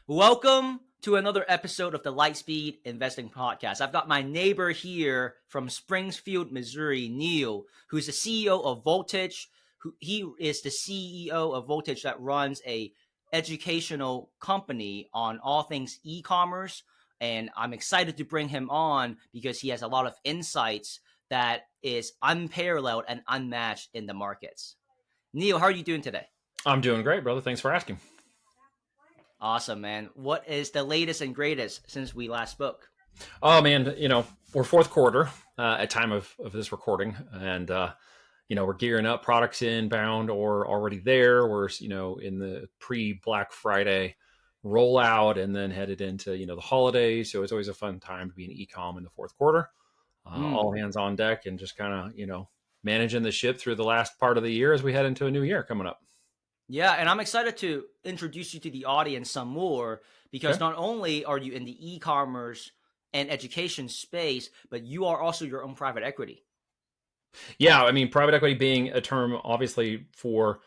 Welcome to another episode of the Lightspeed Investing Podcast. I've got my neighbor here from Springfield, Missouri, Neil, who's the CEO of Voltage. He is the CEO of Voltage that runs a educational company on all things e-commerce. And I'm excited to bring him on because he has a lot of insights that is unparalleled and unmatched in the markets. Neil, how are you doing today? I'm doing great, brother. Thanks for asking. Awesome, man. What is the latest and greatest since we last spoke? Oh man, we're fourth quarter at time of this recording, and we're gearing up. Products inbound or already there. We're in the pre-Black Friday rollout, and then headed into the holidays. So it's always a fun time to be in e-com in the fourth quarter. All hands on deck, and just kind of managing the ship through the last part of the year as we head into a new year coming up. Yeah, and I'm excited to introduce you to the audience some more because not only are you in the e-commerce and education space, but you are also your own private equity. Yeah, I mean, private equity being a term obviously for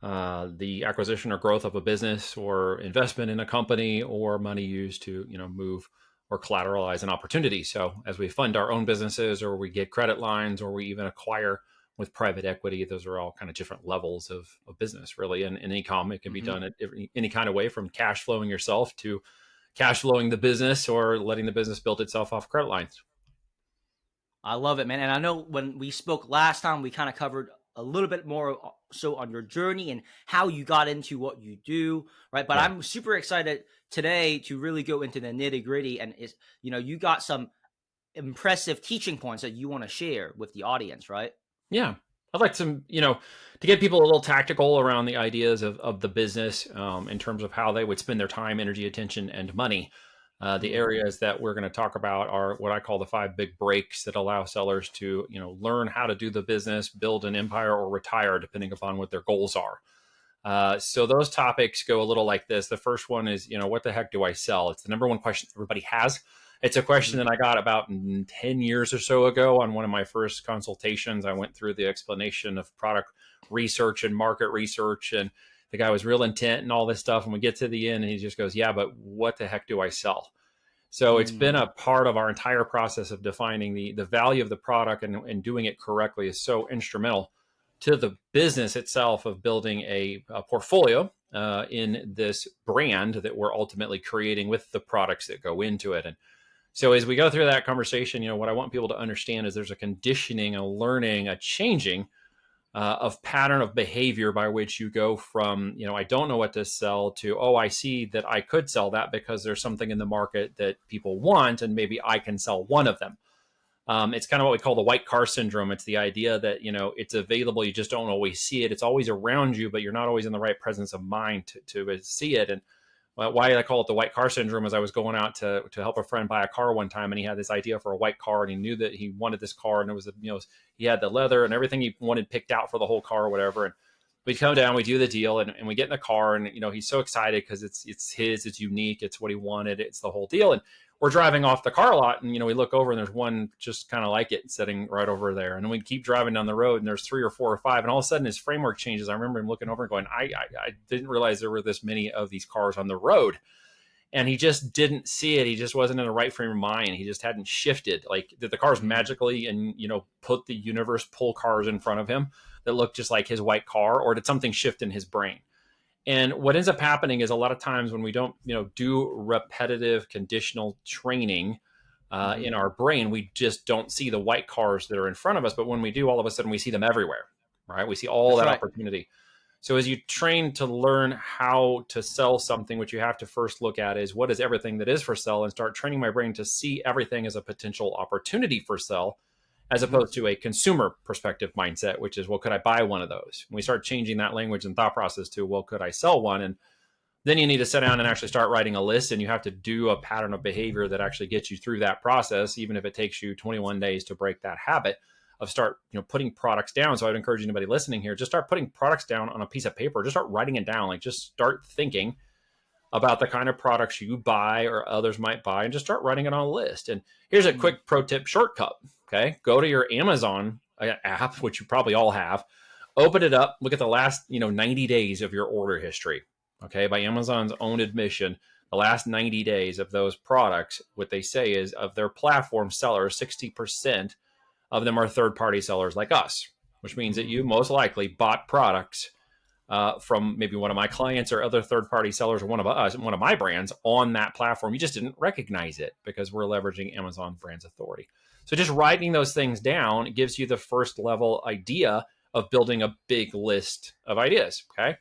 the acquisition or growth of a business or investment in a company or money used to, move or collateralize an opportunity. So as we fund our own businesses or we get credit lines or we even acquire with private equity, those are all kind of different levels of business, really. And in e-com, it can be done at any kind of way, from cash flowing yourself to cash flowing the business or letting the business build itself off credit lines. I love it, man. And I know when we spoke last time, we kind of covered a little bit more so on your journey and how you got into what you do, right? But I'm super excited today to really go into the nitty gritty. And you got some impressive teaching points that you want to share with the audience, right? Yeah. I'd like to get people a little tactical around the ideas of the business in terms of how they would spend their time, energy, attention, and money. The areas that we're going to talk about are what I call the 5 big breaks that allow sellers to, learn how to do the business, build an empire, or retire, depending upon what their goals are. So those topics go a little like this. The first one is, what the heck do I sell? It's the number one question everybody has. It's a question that I got about 10 years or so ago on one of my first consultations. I went through the explanation of product research and market research, and the guy was real intent and all this stuff. And we get to the end and he just goes, yeah, but what the heck do I sell? So it's been a part of our entire process of defining the value of the product and doing it correctly is so instrumental to the business itself of building a portfolio in this brand that we're ultimately creating with the products that go into it. And so as we go through that conversation, what I want people to understand is there's a conditioning, a learning, a changing of pattern of behavior by which you go from, I don't know what to sell to, oh, I see that I could sell that because there's something in the market that people want and maybe I can sell one of them. It's kind of what we call the white car syndrome. It's the idea that, it's available. You just don't always see it. It's always around you, but you're not always in the right presence of mind to see it. And why I call it the white car syndrome is I was going out to help a friend buy a car one time, and he had this idea for a white car, and he knew that he wanted this car, and it was, he had the leather and everything he wanted picked out for the whole car or whatever. And we come down, we do the deal, and we get in the car, and he's so excited because it's his, it's unique, it's what he wanted, it's the whole deal. And we're driving off the car lot, and we look over and there's one just kind of like it sitting right over there. And then we keep driving down the road and there's 3 or 4 or 5, and all of a sudden his framework changes. I remember him looking over and going, I didn't realize there were this many of these cars on the road. And he just didn't see it. He just wasn't in the right frame of mind. He just hadn't shifted. Like, did the cars magically and put the universe pull cars in front of him that looked just like his white car, or did something shift in his brain? And what ends up happening is a lot of times when we don't, do repetitive conditional training in our brain, we just don't see the white cars that are in front of us. But when we do, all of a sudden we see them everywhere, right? We see all that opportunity. So as you train to learn how to sell something, what you have to first look at is what is everything that is for sale, and start training my brain to see everything as a potential opportunity for sale, as opposed to a consumer perspective mindset, which is, well, could I buy one of those? And we start changing that language and thought process to, well, could I sell one? And then you need to sit down and actually start writing a list, and you have to do a pattern of behavior that actually gets you through that process, even if it takes you 21 days to break that habit of start, putting products down. So I'd encourage anybody listening here, just start putting products down on a piece of paper, just start writing it down. Like, just start thinking about the kind of products you buy or others might buy, and just start writing it on a list. And here's a quick pro tip shortcut. Okay. Go to your Amazon app, which you probably all have, open it up, look at the last, 90 days of your order history. Okay. By Amazon's own admission, the last 90 days of those products, what they say is of their platform sellers, 60% of them are third-party sellers like us, which means that you most likely bought products from maybe one of my clients or other third-party sellers or one of my brands on that platform. You just didn't recognize it because we're leveraging Amazon Brands Authority. So just writing those things down gives you the first level idea of building a big list of ideas. Okay.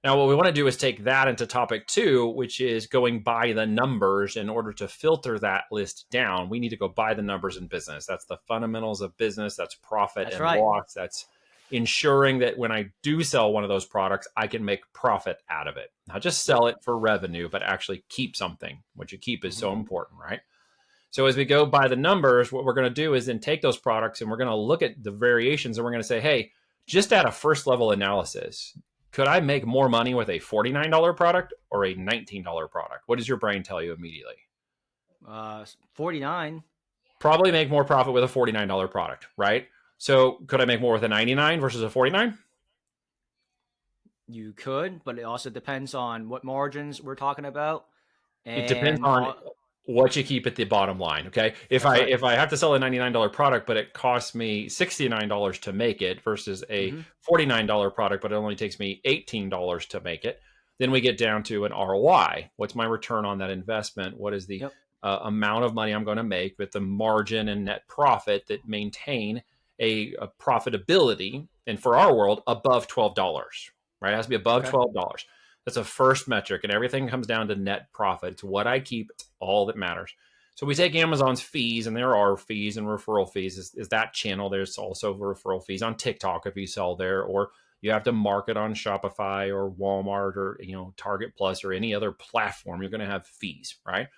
Now, what we want to do is take that into topic 2, which is going by the numbers. In order to filter that list down, we need to go by the numbers in business. That's the fundamentals of business. That's profit and loss. That's ensuring that when I do sell one of those products, I can make profit out of it. Not just sell it for revenue, but actually keep something. What you keep is so important, right? So as we go by the numbers, what we're going to do is then take those products and we're going to look at the variations and we're going to say, hey, just at a first level analysis, could I make more money with a $49 product or a $19 product? What does your brain tell you immediately? 49. Probably make more profit with a $49 product, right? So could I make more with a 99 versus a 49? You could, but it also depends on what margins we're talking about. It depends on what you keep at the bottom line. Okay. If I have to sell a $99 product, but it costs me $69 to make it versus a $49 product, but it only takes me $18 to make it, then we get down to an ROI. What's my return on that investment? What is the amount of money I'm going to make with the margin and net profit that maintain a profitability? And for our world, above $12, right? It has to be above $12. That's a first metric, and everything comes down to net profit. It's what I keep. It's all that matters. So we take Amazon's fees, and there are fees and referral fees is that channel. There's also referral fees on TikTok if you sell there, or you have to market on Shopify or Walmart or Target Plus or any other platform. You're going to have fees, right?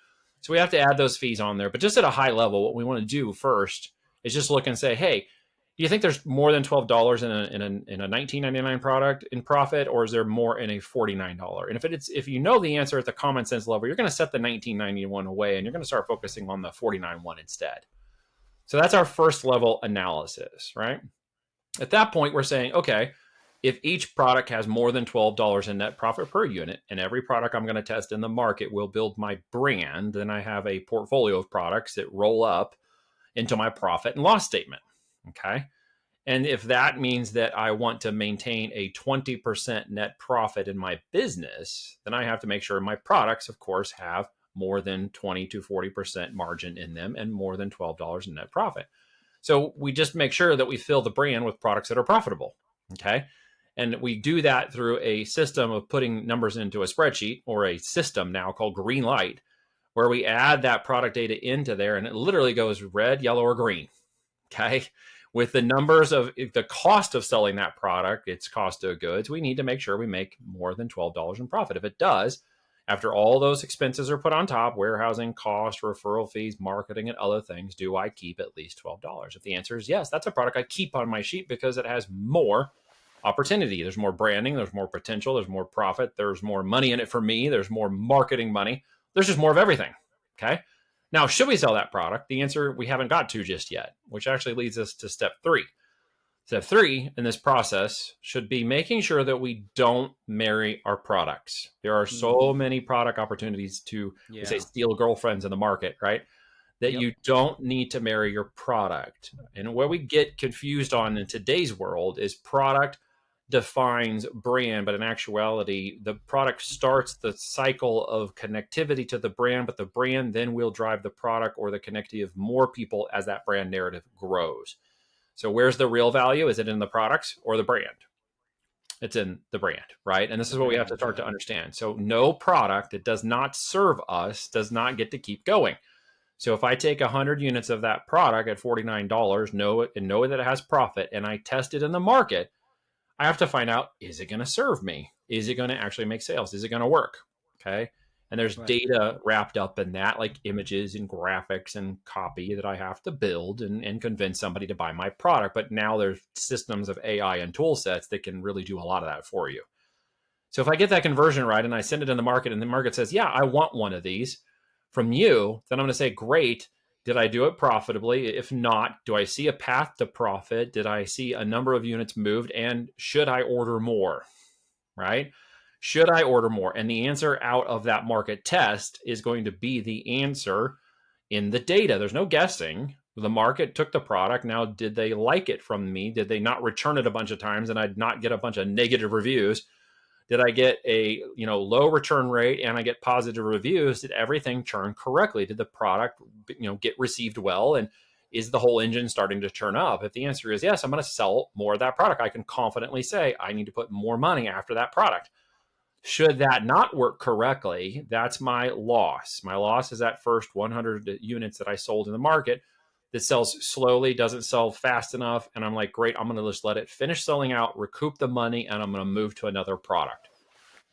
So we have to add those fees on there. But just at a high level, what we want to do first is just look and say, hey, do you think there's more than $12 in a $19.99 product in profit, or is there more in a $49? And if you know the answer at the common sense level, you're going to set the $19.91 away and you're going to start focusing on the $49 instead. So that's our first level analysis, right? At that point, we're saying, okay, if each product has more than $12 in net profit per unit, and every product I'm going to test in the market will build my brand, then I have a portfolio of products that roll up into my profit and loss statement. Okay. And if that means that I want to maintain a 20% net profit in my business, then I have to make sure my products, of course, have more than 20 to 40% margin in them and more than $12 in net profit. So we just make sure that we fill the brand with products that are profitable. Okay. And we do that through a system of putting numbers into a spreadsheet, or a system now called Greenlight, where we add that product data into there and it literally goes red, yellow, or green. Okay. With the numbers of the cost of selling that product, its cost of goods, we need to make sure we make more than $12 in profit. If it does, after all those expenses are put on top, warehousing cost, referral fees, marketing, and other things, do I keep at least $12? If the answer is yes, that's a product I keep on my sheet because it has more opportunity. There's more branding, there's more potential, there's more profit, there's more money in it for me, there's more marketing money, there's just more of everything. Okay. Now, should we sell that product? The answer we haven't got to just yet, which actually leads us to step 3. Step 3 in this process should be making sure that we don't marry our products. There are so many product opportunities to, we say, steal girlfriends in the market, right? That you don't need to marry your product. And where we get confused on in today's world is product defines brand, but in actuality, the product starts the cycle of connectivity to the brand, but the brand then will drive the product or the connectivity of more people as that brand narrative grows. So where's the real value? Is it in the products or the brand? It's in the brand, right? And this is what we have to start to understand. So no product that does not serve us does not get to keep going. So if I take 100 units of that product at $49, know that it has profit, and I test it in the market, I have to find out, is it going to serve me? Is it going to actually make sales? Is it going to work? Okay. And there's data wrapped up in that, like images and graphics and copy that I have to build and convince somebody to buy my product. But now there's systems of AI and tool sets that can really do a lot of that for you. So if I get that conversion right and I send it in the market and the market says, yeah, I want one of these from you, then I'm going to say, great. Did I do it profitably? If not, do I see a path to profit? Did I see a number of units moved? And should I order more? Right? Should I order more? And the answer out of that market test is going to be the answer in the data. There's no guessing. The market took the product. Now, did they like it from me? Did they not return it a bunch of times and I'd not get a bunch of negative reviews? Did I get a low return rate and I get positive reviews? Did everything churn correctly? Did the product get received well? And is the whole engine starting to turn up? If the answer is yes, I'm going to sell more of that product. I can confidently say I need to put more money after that product. Should that not work correctly, that's my loss. My loss is that first 100 units that I sold in the market that sells slowly, doesn't sell fast enough. And I'm like, great, I'm going to just let it finish selling out, recoup the money, and I'm going to move to another product.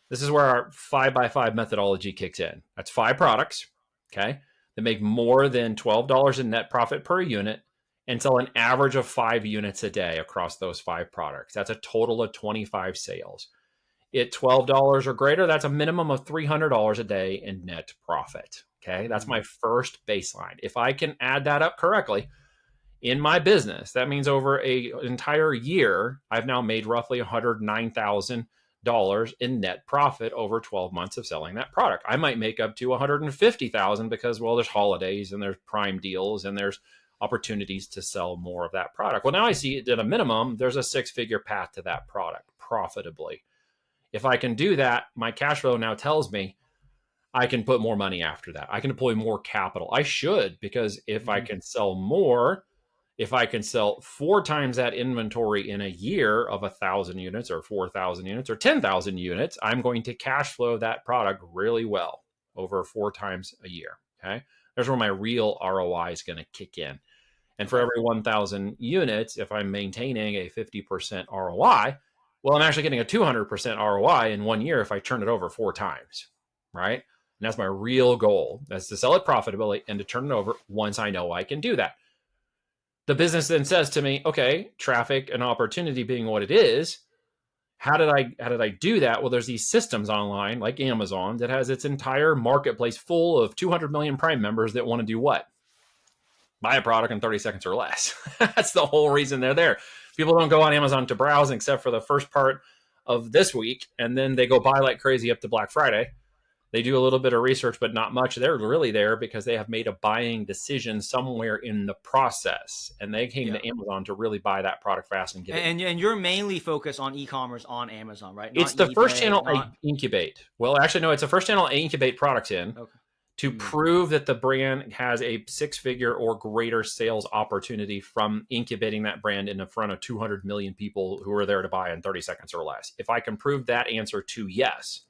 This is where our 5x5 methodology kicks in. That's 5 products, okay, that make more than $12 in net profit per unit and sell an average of 5 units a day across those 5 products. That's a total of 25 sales. At $12 or greater, that's a minimum of $300 a day in net profit. Okay, that's my first baseline. If I can add that up correctly in my business, that means over an entire year, I've now made roughly $109,000 in net profit over 12 months of selling that product. I might make up to $150,000 because, well, there's holidays and there's prime deals and there's opportunities to sell more of that product. Well, now I see at a minimum, there's a 6-figure path to that product profitably. If I can do that, my cash flow now tells me I can put more money after that. I can deploy more capital. I should, because if I can sell more, if I can sell 4 times that inventory in a year of 1,000 units or 4,000 units or 10,000 units, I'm going to cash flow that product really well over 4 times a year. Okay. There's where my real ROI is going to kick in. And for every 1,000 units, if I'm maintaining a 50% ROI, well, I'm actually getting a 200% ROI in 1 year if I turn it over 4 times, right? And that's my real goal. That's to sell it profitably and to turn it over once I know I can do that. The business then says to me, okay, traffic and opportunity being what it is, how did I do that? Well, there's these systems online like Amazon that has its entire marketplace full of 200 million Prime members that want to do what? Buy a product in 30 seconds or less. That's the whole reason they're there. People don't go on Amazon to browse except for the first part of this week, and then they go buy like crazy up to Black Friday. They do a little bit of research, but not much. They're really there because they have made a buying decision somewhere in the process, and they came to Amazon to really buy that product fast and get it. And you're mainly focused on e-commerce on Amazon, right? It's the first channel I incubate. Well, actually, no, it's the first channel I incubate products in. Okay. To prove that the brand has a 6-figure or greater sales opportunity from incubating that brand in front of 200 million people who are there to buy in 30 seconds or less. If I can prove that answer to yes,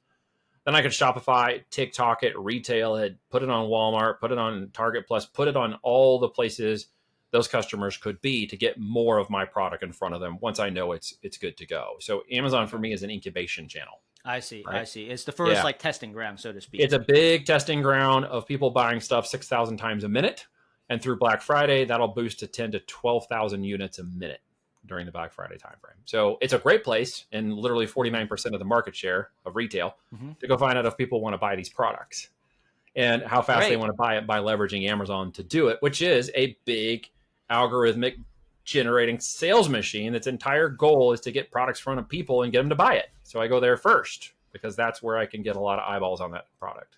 then I could Shopify, TikTok it, retail it, put it on Walmart, put it on Target Plus, put it on all the places those customers could be to get more of my product in front of them once I know it's good to go. So Amazon for me is an incubation channel. I see. Right? I see. It's the first like testing ground, so to speak. It's a big testing ground of people buying stuff 6,000 times a minute. And through Black Friday, that'll boost to 10 to 12,000 units a minute during the Black Friday timeframe. So it's a great place, and literally 49% of the market share of retail to go find out if people want to buy these products and how fast they want to buy it by leveraging Amazon to do it, which is a big algorithmic generating sales machine. Its entire goal is to get products in front of people and get them to buy it. So I go there first because that's where I can get a lot of eyeballs on that product.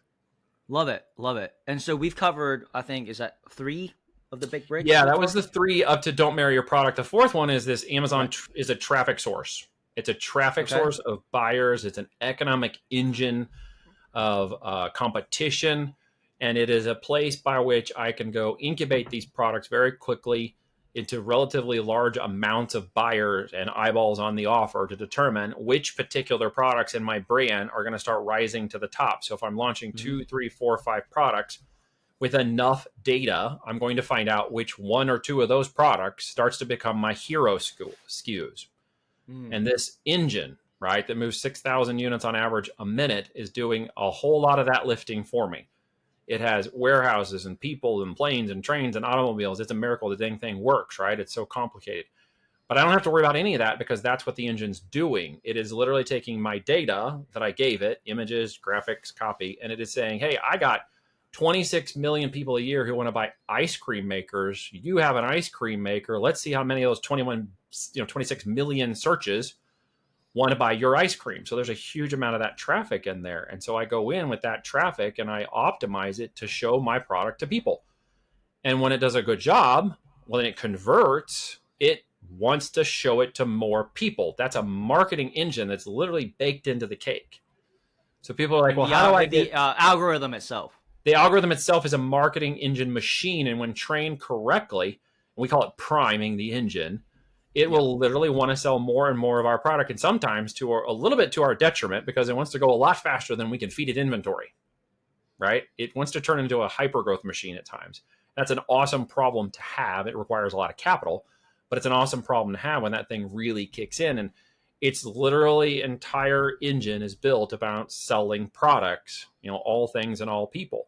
Love it. Love it. And so we've covered, I think, is that 3 of the big breaks? Yeah, that was the 3 up to don't marry your product. The 4th one is this Amazon is a traffic source. It's a traffic source of buyers. It's an economic engine of competition. And it is a place by which I can go incubate these products very quickly into relatively large amounts of buyers and eyeballs on the offer to determine which particular products in my brand are going to start rising to the top. So if I'm launching 2, 3, 4, 5 products with enough data, I'm going to find out which 1 or 2 of those products starts to become my hero SKUs. And this engine, right, that moves 6,000 units on average a minute is doing a whole lot of that lifting for me. It has warehouses and people and planes and trains and automobiles. It's a miracle the dang thing works, right? It's so complicated. But I don't have to worry about any of that because that's what the engine's doing. It is literally taking my data that I gave it, images, graphics, copy, and it is saying, hey, I got 26 million people a year who want to buy ice cream makers. You have an ice cream maker. Let's see how many of those 26 million searches want to buy your ice cream. So there's a huge amount of that traffic in there. And so I go in with that traffic and I optimize it to show my product to people. And when it does a good job, when it converts, it wants to show it to more people. That's a marketing engine that's literally baked into the cake. So people are like, well, how do I get... The algorithm itself. The algorithm itself is a marketing engine machine. And when trained correctly, and we call it priming the engine, it will literally want to sell more and more of our product, and sometimes to a little bit to our detriment, because it wants to go a lot faster than we can feed it inventory, right? It wants to turn into a hyper-growth machine at times. That's an awesome problem to have. It requires a lot of capital, but it's an awesome problem to have when that thing really kicks in. And it's literally entire engine is built about selling products, all things and all people.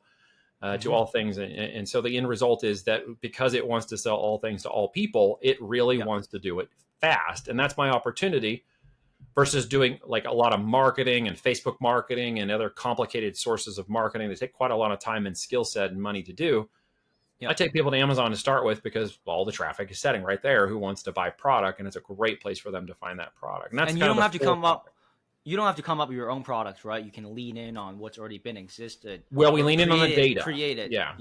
To all things. And so the end result is that because it wants to sell all things to all people, it really wants to do it fast. And that's my opportunity versus doing like a lot of marketing and Facebook marketing and other complicated sources of marketing that take quite a lot of time and skill set and money to do. I take people to Amazon to start with because all the traffic is setting right there who wants to buy product, and it's a great place for them to find that product. And that's you don't have to come up. You don't have to come up with your own products, right? You can lean in on what's already been existed. Well, we lean in on the data. Created. Yeah.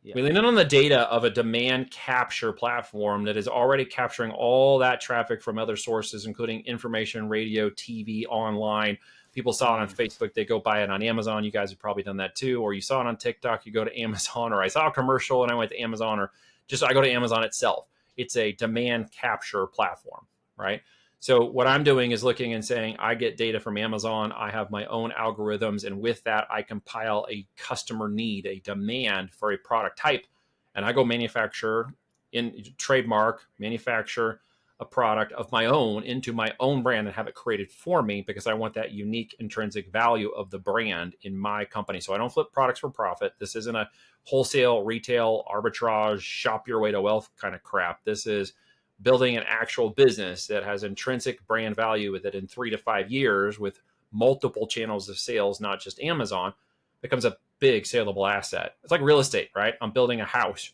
We lean in on the data of a demand capture platform that is already capturing all that traffic from other sources, including information, radio, TV, online. People saw it on Facebook, they go buy it on Amazon. You guys have probably done that too. Or you saw it on TikTok, you go to Amazon, or I saw a commercial and I went to Amazon, or just I go to Amazon itself. It's a demand capture platform, right? So what I'm doing is looking and saying, I get data from Amazon. I have my own algorithms. And with that, I compile a customer need, a demand for a product type. And I go manufacture, manufacture a product of my own into my own brand and have it created for me, because I want that unique intrinsic value of the brand in my company. So I don't flip products for profit. This isn't a wholesale, retail, arbitrage, shop your way to wealth kind of crap. This is building an actual business that has intrinsic brand value with it in 3 to 5 years with multiple channels of sales, not just Amazon, becomes a big saleable asset. It's like real estate, right? I'm building a house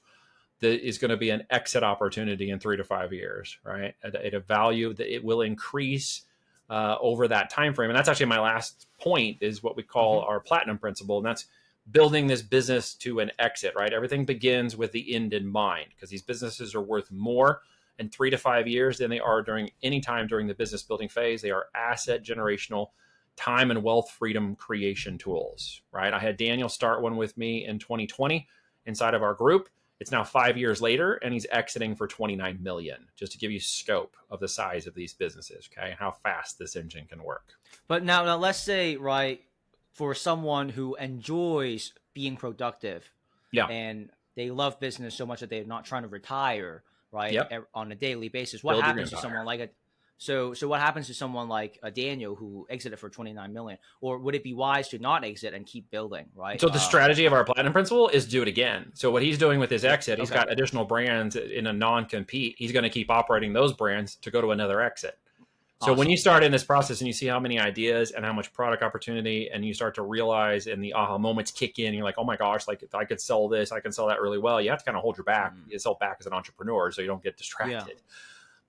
that is going to be an exit opportunity in 3 to 5 years, right? At a value that it will increase over that time frame. And that's actually my last point, is what we call our platinum principle. And that's building this business to an exit, right? Everything begins with the end in mind, because these businesses are worth more in 3 to 5 years than they are during any time during the business building phase. They are asset generational, time and wealth freedom creation tools, right? I had Daniel start one with me in 2020 inside of our group. It's now 5 years later, and he's exiting for 29 million, just to give you scope of the size of these businesses, okay, and how fast this engine can work. But now let's say, right, for someone who enjoys being productive, and they love business so much that they're not trying to retire, right, on a daily basis. What happens to someone like so what happens to someone like a Daniel who exited for 29 million? Or would it be wise to not exit and keep building, right? So the strategy of our platinum principle is do it again. So what he's doing with his exit, he's got additional brands in a non-compete. He's going to keep operating those brands to go to another exit. So when you start in this process and you see how many ideas and how much product opportunity, and you start to realize, and the aha moments kick in, you're like, oh my gosh, like if I could sell this, I can sell that really well. You have to kind of hold your back. You sell back as an entrepreneur so you don't get distracted.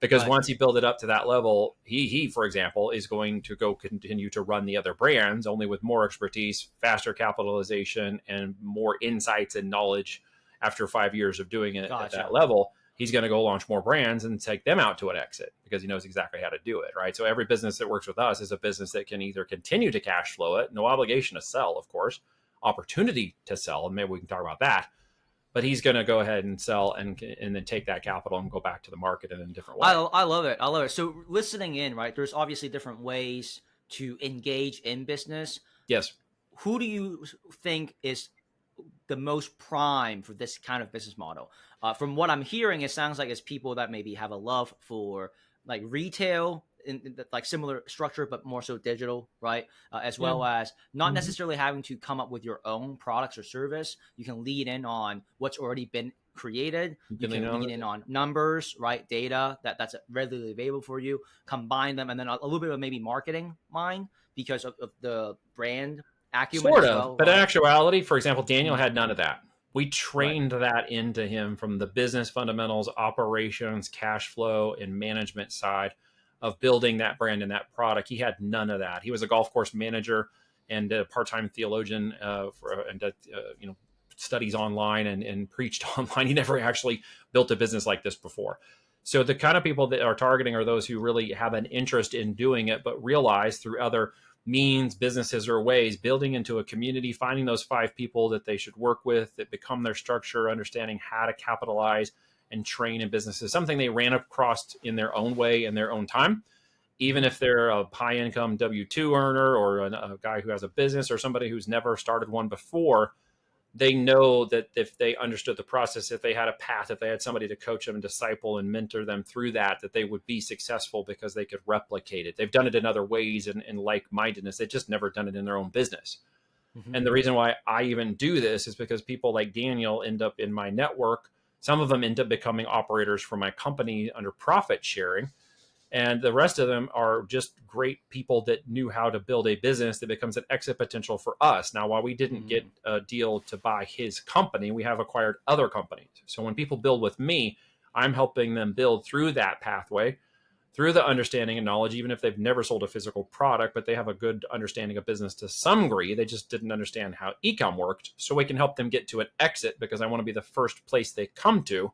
Because once you build it up to that level, he, for example, is going to go continue to run the other brands, only with more expertise, faster capitalization, and more insights and knowledge after 5 years of doing it at that level. He's going to go launch more brands and take them out to an exit because he knows exactly how to do it, right? So every business that works with us is a business that can either continue to cash flow it, no obligation to sell, of course, opportunity to sell, and maybe we can talk about that. But he's going to go ahead and sell and then take that capital and go back to the market in a different way. I love it. I love it. So listening in, right, there's obviously different ways to engage in business. Yes. Who do you think is the most prime for this kind of business model? From what I'm hearing, it sounds like it's people that maybe have a love for like retail, in like similar structure, but more so digital, right? As well as not necessarily having to come up with your own products or service. You can lead in on what's already been created. You can lean in on numbers, right? Data that's readily available for you. Combine them, and then a little bit of maybe marketing mind because of the brand acumen. Sort of, but in actuality, for example, Daniel had none of that. We trained that into him from the business fundamentals, operations, cash flow, and management side of building that brand and that product. He had none of that. He was a golf course manager and a part-time theologian studies online and preached online. He never actually built a business like this before. So the kind of people that are targeting are those who really have an interest in doing it, but realize through other means, businesses, or ways, building into a community, finding those 5 people that they should work with that become their structure, understanding how to capitalize and train in businesses, something they ran across in their own way in their own time. Even if they're a high income W-2 earner or a guy who has a business or somebody who's never started one before, they know that if they understood the process, if they had a path, if they had somebody to coach them and disciple and mentor them through that they would be successful because they could replicate it. They've done it in other ways and in like-mindedness. They've just never done it in their own business. Mm-hmm. And the reason why I even do this is because people like Daniel end up in my network. Some of them end up becoming operators for my company under profit sharing. And the rest of them are just great people that knew how to build a business that becomes an exit potential for us. Now, while we didn't get a deal to buy his company, we have acquired other companies. So when people build with me, I'm helping them build through that pathway, through the understanding and knowledge, even if they've never sold a physical product, but they have a good understanding of business to some degree. They just didn't understand how e-com worked. So we can help them get to an exit because I want to be the first place they come to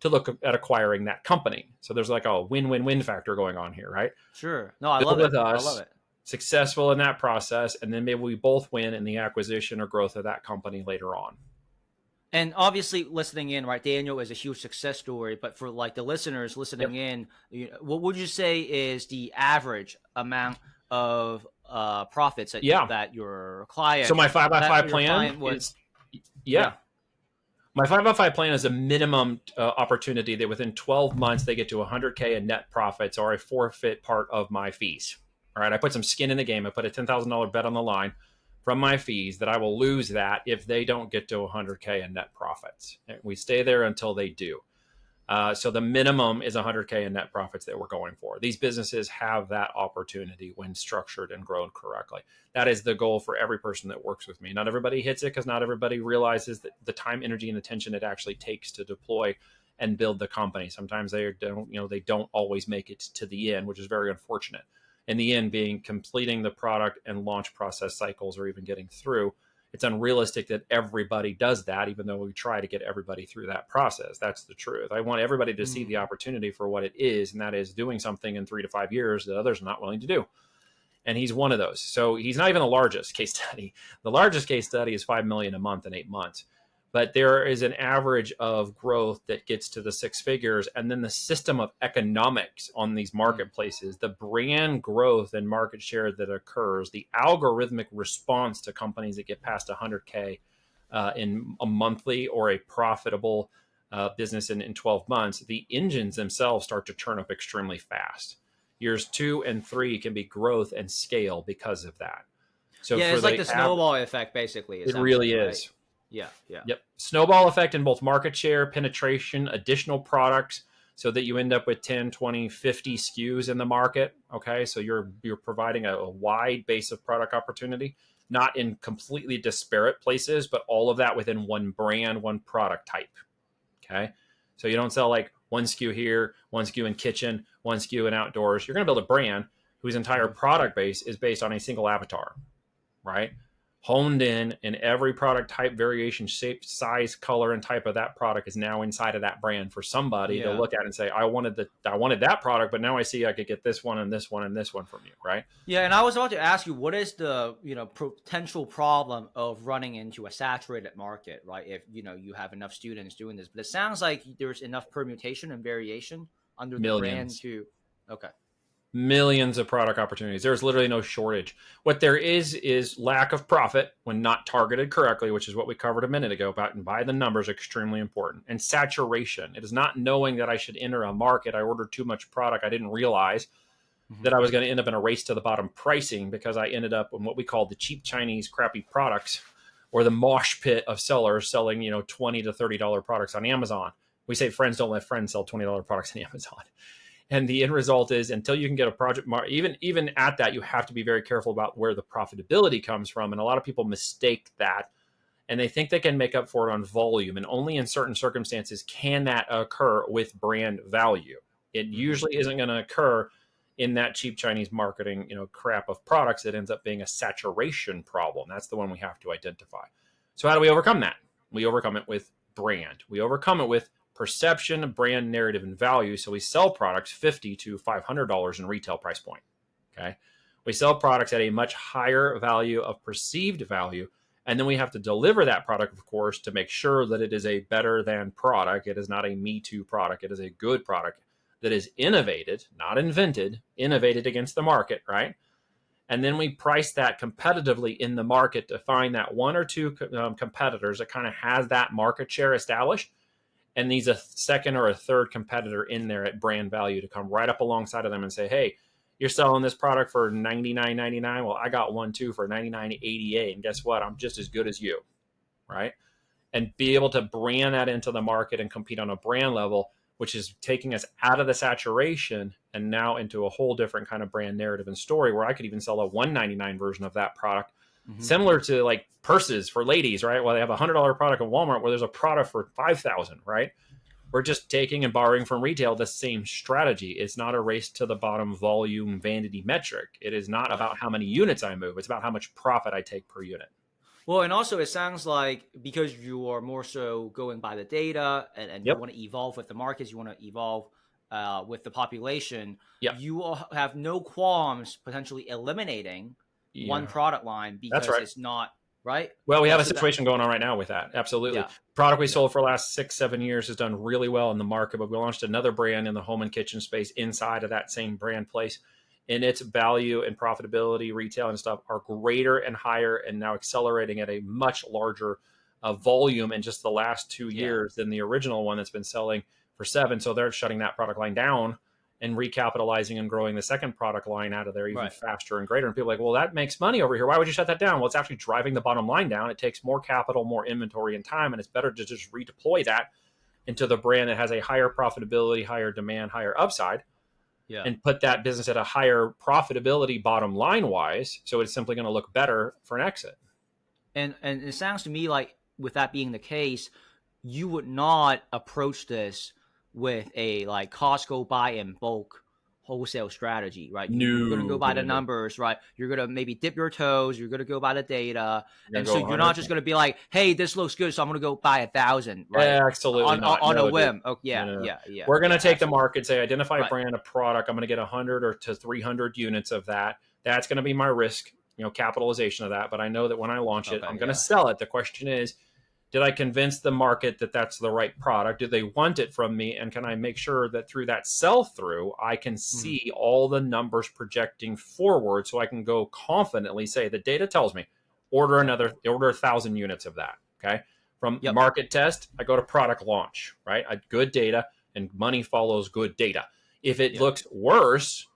look at acquiring that company. So there's like a win-win-win factor going on here, right? Sure. No, I Build love with it. us, I love it. successful in that process, and then maybe we both win in the acquisition or growth of that company later on. And obviously listening in, right, Daniel is a huge success story, but for like the listeners listening in, what would you say is the average amount of profits that, that your client, so my 5x5 plan was, my 5x5 plan is a minimum opportunity that within 12 months, they get to 100K in net profits or I forfeit part of my fees. All right. I put some skin in the game. I put a $10,000 bet on the line from my fees that I will lose that if they don't get to 100K in net profits. We stay there until they do. So the minimum is 100K in net profits that we're going for. These businesses have that opportunity when structured and grown correctly. That is the goal for every person that works with me. Not everybody hits it because not everybody realizes that the time, energy, and attention it actually takes to deploy and build the company. Sometimes they don't always make it to the end, which is very unfortunate. In the end, being completing the product and launch process cycles or even getting through. It's unrealistic that everybody does that, even though we try to get everybody through that process. That's the truth. I want everybody to see the opportunity for what it is, and that is doing something in 3 to 5 years that others are not willing to do. And he's one of those. So he's not even the largest case study. The largest case study is $5 million a month in 8 months. But there is an average of growth that gets to the 6 figures. And then the system of economics on these marketplaces, the brand growth and market share that occurs, the algorithmic response to companies that get past 100K in a monthly or a profitable business in 12 months, the engines themselves start to turn up extremely fast. Years 2 and 3 can be growth and scale because of that. So it's like the snowball effect, basically. It really is. Right? Yeah. Yep. Snowball effect in both market share, penetration, additional products, so that you end up with 10, 20, 50 SKUs in the market. Okay. So you're providing a wide base of product opportunity, not in completely disparate places, but all of that within one brand, one product type. Okay. So you don't sell like one SKU here, one SKU in kitchen, one SKU in outdoors. You're going to build a brand whose entire product base is based on a single avatar, right? Honed in every product type, variation, shape, size, color, and type of that product is now inside of that brand for somebody to look at and say, I wanted that product, but now I see I could get this one and this one and this one from you, right? Yeah, and I was about to ask you, what is the potential problem of running into a saturated market, right? If you have enough students doing this, but it sounds like there's enough permutation and variation under the brand to millions of product opportunities. There's literally no shortage. What there is lack of profit when not targeted correctly, which is what we covered a minute ago about, and by the numbers, extremely important. And saturation. It is not knowing that I should enter a market. I ordered too much product. I didn't realize that I was going to end up in a race to the bottom pricing because I ended up in what we call the cheap Chinese crappy products, or the mosh pit of sellers selling, $20 to $30 products on Amazon. We say friends don't let friends sell $20 products on Amazon. And the end result is, until you can get a project, even at that, you have to be very careful about where the profitability comes from. And a lot of people mistake that, and they think they can make up for it on volume. And only in certain circumstances can that occur with brand value. It usually isn't going to occur in that cheap Chinese marketing, crap of products, it ends up being a saturation problem. That's the one we have to identify. So how do we overcome that? We overcome it with brand. We overcome it with perception, brand narrative, and value. So we sell products $50 to $500 in retail price point. Okay. We sell products at a much higher value of perceived value. And then we have to deliver that product, of course, to make sure that it is a better than product. It is not a Me Too product. It is a good product that is innovated, not invented, innovated against the market, right? And then we price that competitively in the market to find that one or two competitors that kind of has that market share established, and needs a second or a third competitor in there at brand value to come right up alongside of them and say, hey, you're selling this product for $99.99. Well, I got one too for $99.88. And guess what? I'm just as good as you, right? And be able to brand that into the market and compete on a brand level, which is taking us out of the saturation and now into a whole different kind of brand narrative and story where I could even sell a $199 version of that product, similar to like purses for ladies, right? Well, they have a $100 product at Walmart where there's a product for $5,000, right? We're just taking and borrowing from retail the same strategy. It's not a race to the bottom volume vanity metric. It is not about how many units I move. It's about how much profit I take per unit. Well, and also it sounds like because you are more so going by the data and you want to evolve with the markets, you want to evolve with the population, you will have no qualms potentially eliminating one product line because it's not, right? Well, we have a situation going on right now with that. Absolutely. Product we sold for the last 6-7 years has done really well in the market, but we launched another brand in the home and kitchen space inside of that same brand place. And its value and profitability, retail and stuff are greater and higher and now accelerating at a much larger volume in just the last 2 years than the original one that's been selling for 7. So they're shutting that product line down and recapitalizing and growing the second product line out of there even faster and greater. And people are like, well, that makes money over here. Why would you shut that down? Well, it's actually driving the bottom line down. It takes more capital, more inventory and time, and it's better to just redeploy that into the brand that has a higher profitability, higher demand, higher upside, and put that business at a higher profitability bottom line wise. So it's simply going to look better for an exit. And it sounds to me like with that being the case, you would not approach this with a like Costco buy in bulk wholesale strategy, right? You're going to go by the numbers, right? You're going to maybe dip your toes. You're going to go by the data. And so you're not just going to be like, hey, this looks good, so I'm going to go buy 1,000, right? Yeah, absolutely on a whim. Oh, yeah. We're going to take the market, say, identify a brand, a product. I'm going to get 100 or to 300 units of that. That's going to be my risk, capitalization of that. But I know that when I launch it, I'm going to sell it. The question is, did I convince the market that that's the right product? Do they want it from me? And can I make sure that through that sell through, I can see all the numbers projecting forward so I can go confidently say the data tells me order 1,000 units of that. Okay. From market test, I go to product launch, right? Good data and money follows good data. If it looks worse,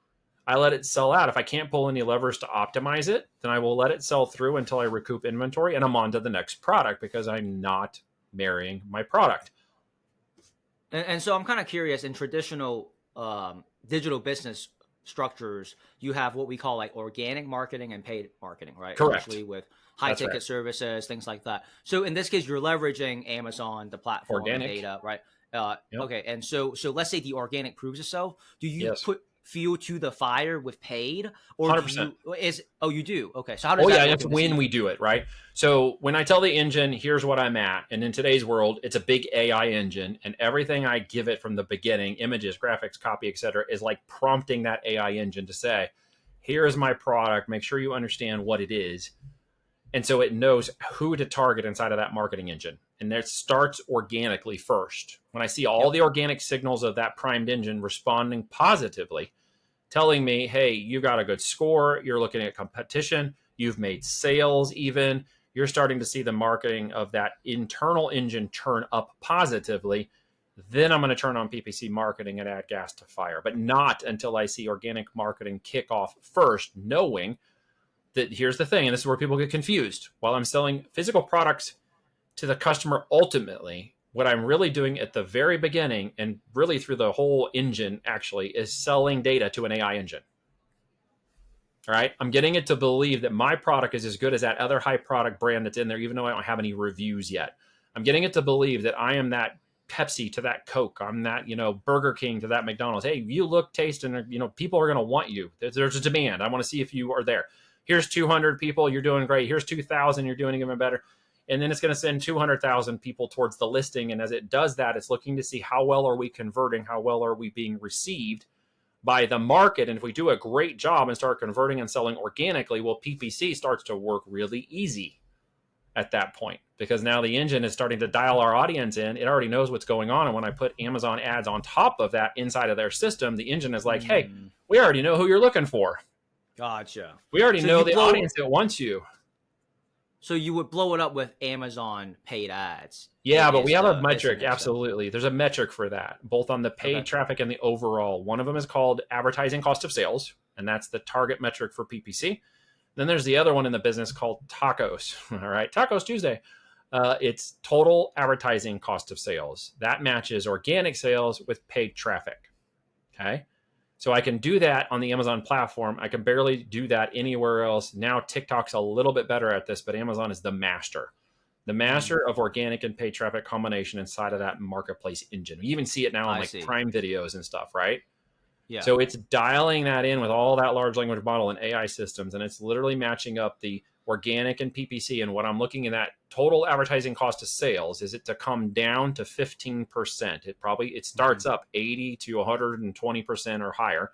I let it sell out. If I can't pull any levers to optimize it, then I will let it sell through until I recoup inventory and I'm on to the next product because I'm not marrying my product. And so I'm kind of curious, in traditional digital business structures, you have what we call like organic marketing and paid marketing, right? Correct. Especially with high ticket services, things like that. So in this case, you're leveraging Amazon, the platform, organic data, right? Okay. And so let's say the organic proves itself. Do you put fuel to the fire with paid, or 100%. You do? Okay. So how does that work? That's when we do it, right? So when I tell the engine, here's what I'm at. And in today's world, it's a big AI engine, and everything I give it from the beginning, images, graphics, copy, etc., is like prompting that AI engine to say, here's my product. Make sure you understand what it is. And so it knows who to target inside of that marketing engine. And it starts organically first. When I see all the organic signals of that primed engine responding positively, telling me, hey, you got a good score, you're looking at competition, you've made sales even, you're starting to see the marketing of that internal engine turn up positively, then I'm going to turn on PPC marketing and add gas to fire. But not until I see organic marketing kick off first, knowing that here's the thing, and this is where people get confused. While I'm selling physical products to the customer ultimately, what I'm really doing at the very beginning and really through the whole engine actually is selling data to an AI engine. All right. I'm getting it to believe that my product is as good as that other high product brand that's in there, even though I don't have any reviews yet. I'm getting it to believe that I am that Pepsi to that Coke. I'm that, Burger King to that McDonald's. Hey, you look, taste, and, people are going to want you. There's a demand. I want to see if you are there. Here's 200 people. You're doing great. Here's 2,000. You're doing even better. And then it's going to send 200,000 people towards the listing. And as it does that, it's looking to see how well are we converting? How well are we being received by the market? And if we do a great job and start converting and selling organically, well, PPC starts to work really easy at that point, because now the engine is starting to dial our audience in. It already knows what's going on. And when I put Amazon ads on top of that inside of their system, the engine is like, hey, we already know who you're looking for. Gotcha. We already know the audience that wants you. So you would blow it up with Amazon paid ads. Yeah, but we have a metric. Absolutely. There's a metric for that, both on the paid traffic and the overall. One of them is called advertising cost of sales, and that's the target metric for PPC. Then there's the other one in the business called Tacos. All right, Tacos Tuesday. It's total advertising cost of sales. That matches organic sales with paid traffic. Okay. So I can do that on the Amazon platform. I can barely do that anywhere else. Now TikTok's a little bit better at this, but Amazon is the master of organic and paid traffic combination inside of that marketplace engine. You even see it now on Prime videos and stuff, right? Yeah. So it's dialing that in with all that large language model and AI systems, and it's literally matching up the organic and PPC. And what I'm looking at that total advertising cost of sales is it to come down to 15%. It starts up 80 to 120% or higher.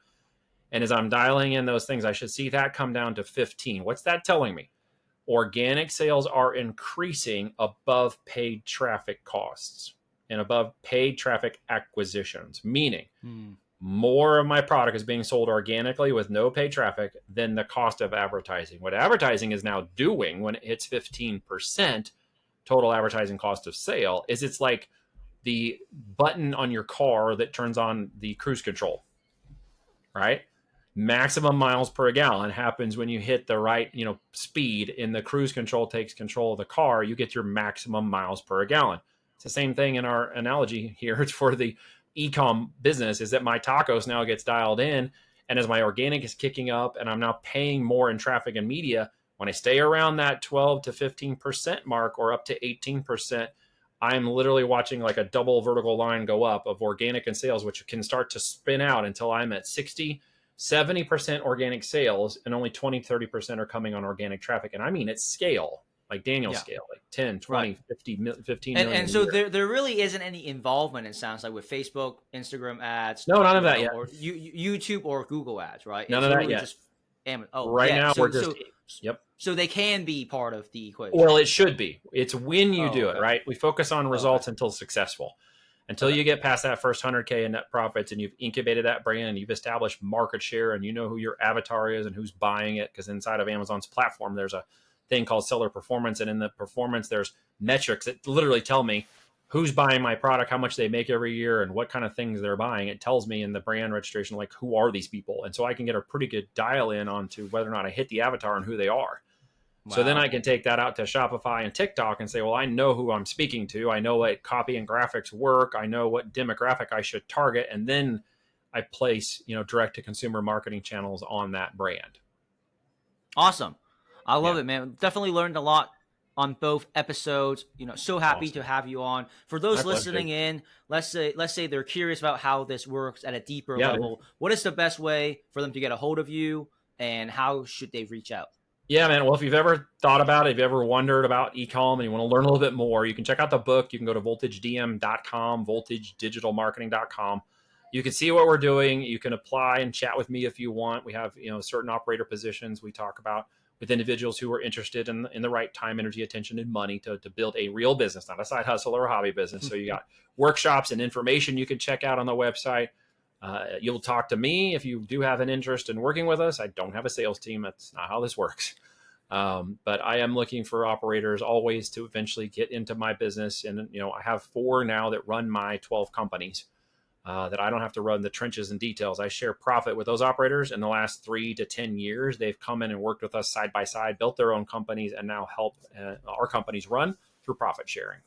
And as I'm dialing in those things, I should see that come down to 15. What's that telling me? Organic sales are increasing above paid traffic costs and above paid traffic acquisitions, meaning more of my product is being sold organically with no paid traffic than the cost of advertising. What advertising is now doing when it hits 15% total advertising cost of sale is it's like the button on your car that turns on the cruise control, right? Maximum miles per gallon happens when you hit the right, speed, and the cruise control takes control of the car. You get your maximum miles per gallon. It's the same thing in our analogy here for the e-com business, is that my tacos now gets dialed in, and as my organic is kicking up and I'm now paying more in traffic and media, when I stay around that 12 to 15% mark or up to 18%, I'm literally watching like a double vertical line go up of organic and sales, which can start to spin out until I'm at 60, 70% organic sales, and only 20, 30% are coming on organic traffic. And I mean, it's scale. Like Daniel's scale, like 10, 20, 15 million. And so there really isn't any involvement, it sounds like, with Facebook, Instagram ads. No, none of that yet. Or YouTube or Google ads, right? None of that yet. Now we're just, So they can be part of the equation. Well, it should be. It's when you do it, right? We focus on results until successful. Until you get past that first 100K in net profits and you've incubated that brand and you've established market share and you know who your avatar is and who's buying it. Because inside of Amazon's platform, there's a thing called seller performance, and in the performance there's metrics that literally tell me who's buying my product, how much they make every year, and what kind of things they're buying. It tells me in the brand registration, like, who are these people? And so I can get a pretty good dial in onto whether or not I hit the avatar and who they are. Wow. So then I can take that out to Shopify and TikTok and say, well, I know who I'm speaking to. I know what copy and graphics work. I know what demographic I should target. And then I place, direct to consumer marketing channels on that brand. Awesome. I love it, man. Definitely learned a lot on both episodes. So happy to have you on. For those listening in, let's say they're curious about how this works at a deeper level. What is the best way for them to get a hold of you, and how should they reach out? Yeah, man. Well, if you've ever thought about it, if you ever wondered about e-com and you want to learn a little bit more, you can check out the book. You can go to voltagedm.com, voltagedigitalmarketing.com. You can see what we're doing. You can apply and chat with me if you want. We have, certain operator positions we talk about with individuals who are interested in the right time, energy, attention, and money to build a real business, not a side hustle or a hobby business. So you got workshops and information you can check out on the website. You'll talk to me if you do have an interest in working with us. I don't have a sales team. That's not how this works. But I am looking for operators always to eventually get into my business. And, I have 4 now that run my 12 companies. That I don't have to run the trenches and details. I share profit with those operators. In the last 3 to 10 years, they've come in and worked with us side by side, built their own companies, and now help our companies run through profit sharing.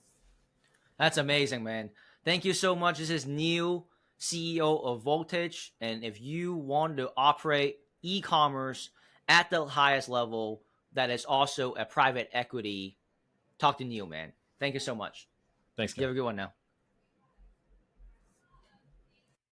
That's amazing, man. Thank you so much. This is Neil, CEO of Voltage. And if you want to operate e-commerce at the highest level, that is also a private equity, talk to Neil, man. Thank you so much. Thanks, guys. You have a good one now.